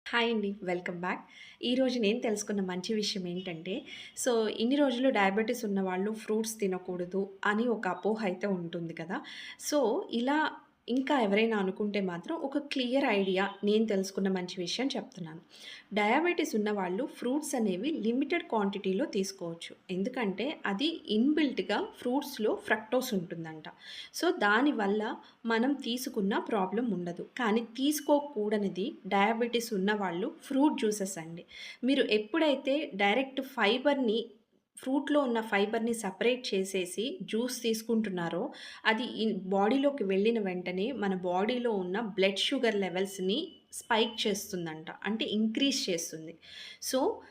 Hi అండి. Welcome back. ఈరోజు నేను తెలుసుకున్న మంచి విషయం ఏంటంటే, ఇన్ని రోజులు డయాబెటిస్ ఉన్నవాళ్ళు ఫ్రూట్స్ తినకూడదు అని ఒక అపోహ అయితే ఉంటుంది కదా! సో, ఇలా ఇంకా ఎవరైనా అనుకుంటే మాత్రం ఒక క్లియర్ ఐడియా నేను తెలుసుకున్న మంచి విషయం చెప్తున్నాను. డయాబెటిస్ ఉన్నవాళ్ళు ఫ్రూట్స్ అనేవి లిమిటెడ్ క్వాంటిటీలో తీసుకోవచ్చు. ఎందుకంటే అది ఇన్‌బిల్ట్‌గా ఫ్రూట్స్‌లో ఫ్రక్టోస్ ఉంటుందంట. దానివల్ల మనం తీసుకున్న ప్రాబ్లమ్ ఉండదు. కానీ తీసుకోకూడనిది డయాబెటిస్ ఉన్నవాళ్ళు ఫ్రూట్ జ్యూసెస్ అండి. మీరు ఎప్పుడైతే డైరెక్ట్ ఫ్రూట్‌లో ఉన్న ఫైబర్‌ని సెపరేట్ చేసేసి జ్యూస్ తీసుకుంటున్నారో, అది బాడీలోకి వెళ్ళిన వెంటనే మన బాడీలో ఉన్న బ్లడ్ షుగర్ లెవెల్స్‌ని స్పైక్ చేస్తుందంట. అంటే ఇంక్రీజ్ చేస్తుంది. సో,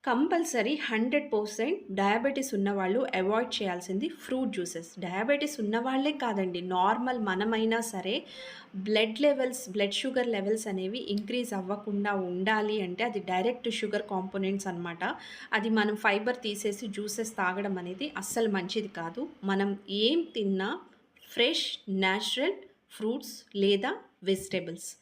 కంపల్సరీ 100% డయాబెటిస్ ఉన్నవాళ్ళు అవాయిడ్ చేయాల్సింది ఫ్రూట్ జ్యూసెస్. డయాబెటిస్ ఉన్నవాళ్ళే కాదండి, నార్మల్ మనమైనా సరే బ్లడ్ షుగర్ లెవెల్స్ అనేవి ఇంక్రీజ్ అవ్వకుండా ఉండాలి అంటే అది డైరెక్ట్ షుగర్ కాంపోనెంట్స్ అనమాట. అది మనం ఫైబర్ తీసేసి జ్యూసెస్ తాగడం అనేది అస్సలు మంచిది కాదు. మనం ఏం తిన్నా ఫ్రెష్, న్యాచురల్ ఫ్రూట్స్ లేదా వెజిటబుల్స్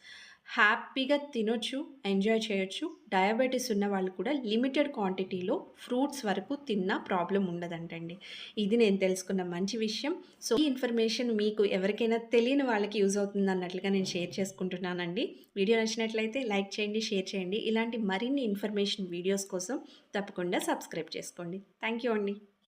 హ్యాపీగా తినొచ్చు, ఎంజాయ్ చేయొచ్చు. డయాబెటిస్ ఉన్న వాళ్ళు కూడా లిమిటెడ్ క్వాంటిటీలో ఫ్రూట్స్ వరకు తిన్నా ప్రాబ్లమ్ ఉండదంటండి. ఇది నేను తెలుసుకున్న మంచి విషయం. ఈ ఇన్ఫర్మేషన్ మీకు ఎవరికైనా తెలియని వాళ్ళకి యూజ్ అవుతుందన్నట్లుగా నేను షేర్ చేసుకుంటున్నానండి. వీడియో నచ్చినట్లయితే లైక్ చేయండి, షేర్ చేయండి. ఇలాంటి మరిన్ని ఇన్ఫర్మేషన్ వీడియోస్ కోసం తప్పకుండా సబ్స్క్రైబ్ చేసుకోండి. థ్యాంక్ యూ అండి.